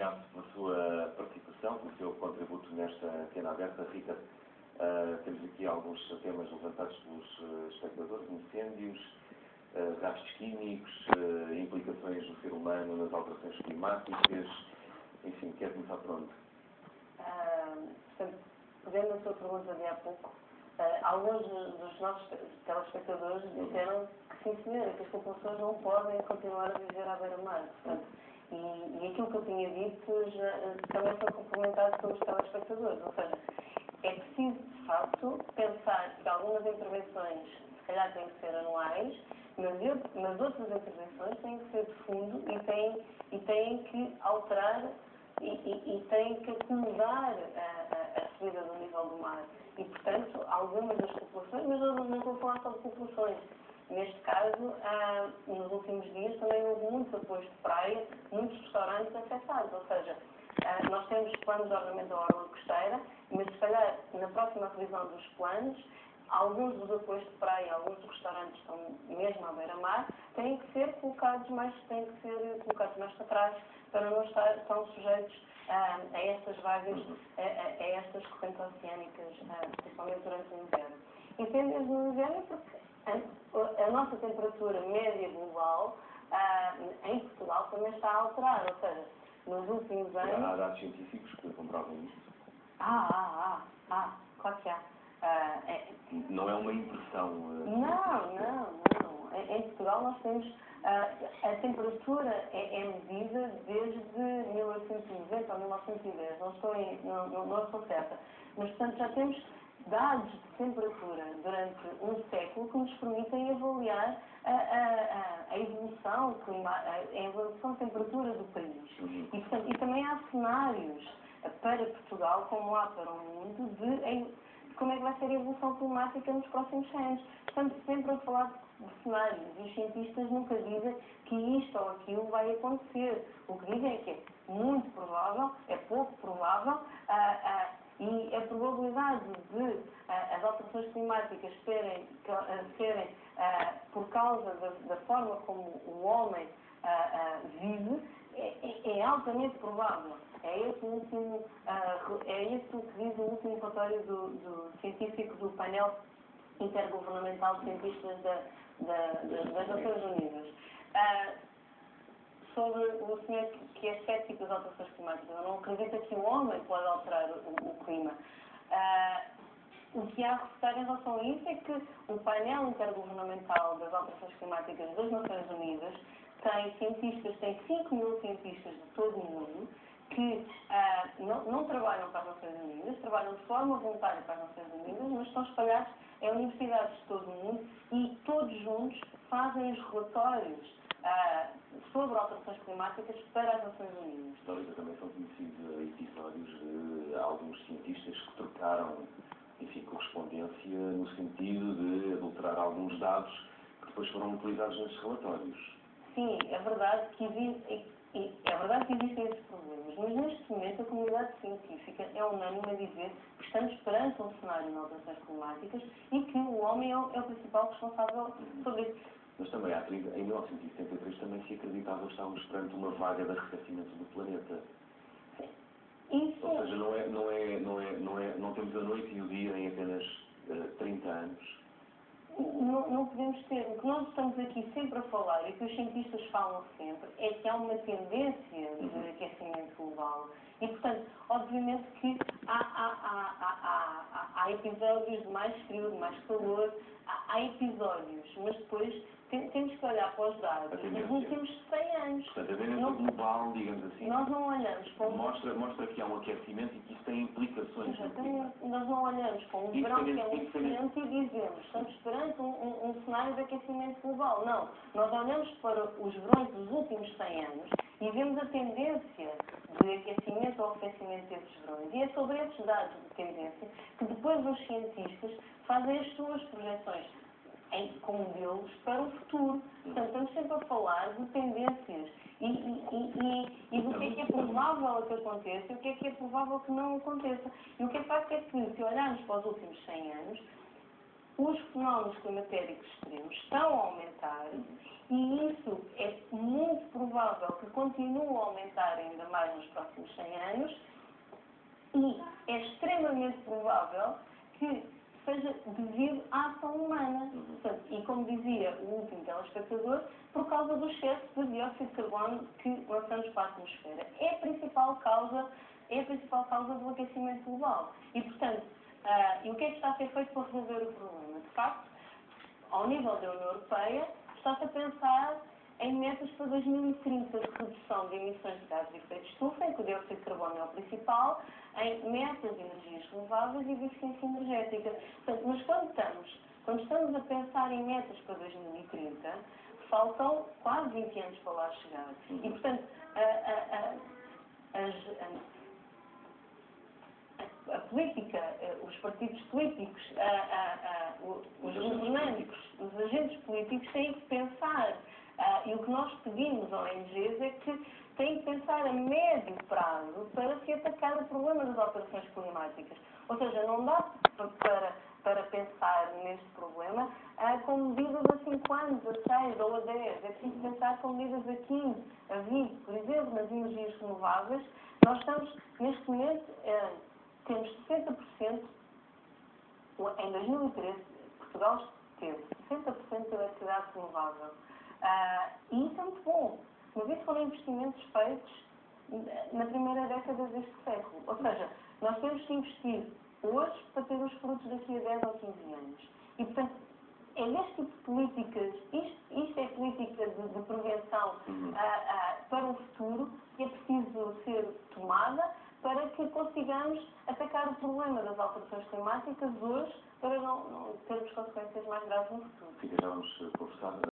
obrigado pela sua participação, pelo seu contributo nesta antena aberta. Rita, temos aqui alguns temas levantados pelos espectadores: incêndios, gastos químicos, implicações do ser humano nas alterações climáticas. Enfim, quer começar por onde? Portanto, pegando a sua pergunta de há pouco, alguns dos nossos telespectadores disseram que sim, senhora, que as populações não podem continuar a viver à beira-mar. E aquilo que eu tinha dito também foi complementado pelos telespectadores. Ou seja, é preciso, de facto, pensar que algumas intervenções, se calhar, têm que ser anuais, mas outras intervenções têm que ser de fundo e têm que alterar e têm que acomodar a subida do nível do mar. E, portanto, algumas das populações, mas eu não estou a falar só de populações. Neste caso, nos últimos dias também houve muitos apoios de praia, muitos restaurantes afetados. Ou seja, nós temos planos de ordenamento da orla costeira, mas se calhar na próxima revisão dos planos, alguns dos apoios de praia, alguns dos restaurantes estão mesmo à beira-mar, têm que ser colocados mais para trás para não estar tão sujeitos a estas vagas, a estas correntes oceânicas, principalmente durante o inverno. Incêndios no inverno porque a nossa temperatura média global em Portugal também está a alterar, ou seja, nos últimos anos... Há dados científicos que comprovam isto? Claro que há. Não é uma impressão? Não. Em Portugal nós temos... a temperatura é medida desde 1890 ou 1910, não estou certa. Mas, portanto, já temos dados de temperatura durante um século que nos permitem avaliar a evolução de temperatura do país. E também há cenários para Portugal, como há para o mundo, de como é que vai ser a evolução climática nos próximos 100 anos. Estamos sempre a falar de cenários e os cientistas nunca dizem que isto ou aquilo vai acontecer. O que dizem é que é muito provável, é pouco provável, e a probabilidade de as alterações climáticas serem por causa da forma como o homem vive é altamente provável. É esse o que diz o último relatório do científico do painel intergovernamental de cientistas das Nações Unidas. Sobre o senhor que é cético das alterações climáticas, eu não acredito que o homem pode alterar o clima. O que há a ressaltar em relação a isso é que o painel intergovernamental das alterações climáticas das Nações Unidas tem 5 mil cientistas de todo o mundo que não trabalham para as Nações Unidas, trabalham de forma voluntária para as Nações Unidas, mas estão espalhados em universidades de todo o mundo e todos juntos fazem os relatórios sobre alterações climáticas para as Nações Unidas. Também são conhecidos episódios de alguns cientistas que trocaram, correspondência no sentido de adulterar alguns dados que depois foram utilizados nesses relatórios. Sim, é verdade que existem esses problemas, mas neste momento a comunidade científica é unânime a dizer que estamos perante um cenário de alterações climáticas e que o homem é o principal responsável sobre isso. Mas também em 1973 também se acreditava que estávamos perante uma vaga de arrefecimento do planeta. Isso. Ou seja, não temos a noite e o dia em apenas 30 anos. Não podemos ter. O que nós estamos aqui sempre a falar e que os cientistas falam sempre é que há uma tendência de aquecimento global. E, portanto, obviamente que há episódios de mais frio, de mais calor, há episódios, mas depois temos que olhar para os dados dos últimos 100 anos. Portanto, a tendência global, digamos assim, nós não olhamos para mostra que há um aquecimento e que isso tem implicações no clima. Nós não olhamos para um verão que é muito quente e dizemos estamos perante um cenário de aquecimento global. Não. Nós olhamos para os verões dos últimos 100 anos e vemos a tendência de aquecimento ou arrefecimento desses verões. E é sobre esses dados de tendência que depois os cientistas fazem as suas projeções com modelos para o futuro. Portanto, estamos sempre a falar de tendências e do que é provável que aconteça e o que é provável que não aconteça. E o que é facto é que, se olharmos para os últimos 100 anos, os fenómenos climatéricos extremos estão a aumentar e isso é muito provável que continue a aumentar ainda mais nos próximos 100 anos e é extremamente provável que seja devido à ação humana. Portanto, e como dizia o último telespectador, por causa do excesso de dióxido de carbono que lançamos para a atmosfera. É a principal causa do aquecimento global. E, portanto, e o que é que está a ser feito para resolver o problema? De facto, ao nível da União Europeia, está-se a pensar em metas para 2030 de redução de emissões de gases de efeito de estufa, em que o dióxido de carbono é o principal, em metas de energias renováveis e de eficiência energética. Portanto, mas quando estamos a pensar em metas para 2030, faltam quase 20 anos para lá chegar. E, portanto, a política, os partidos políticos, os governantes, os agentes políticos têm que pensar, e o que nós pedimos ao ONGs é que têm que pensar a médio prazo para se atacar o problema das alterações climáticas. Ou seja, não dá para pensar neste problema com medidas a 5 anos, a 6 ou a 10. É preciso pensar com medidas a 15, a 20. Por exemplo, nas energias renováveis, nós estamos, neste momento, temos 60%, em 2013, Portugal teve 60% de eletricidade renovável. E isso é muito bom, mas isso foram investimentos feitos na primeira década deste século. Ou seja, nós temos que investir hoje para ter os frutos daqui a 10 ou 15 anos. E, portanto, é neste tipo de políticas, isto é política de prevenção para o futuro, que é preciso ser tomada para que consigamos atacar o problema das alterações climáticas hoje, para não termos consequências mais graves no futuro. Sim, já vamos conversar.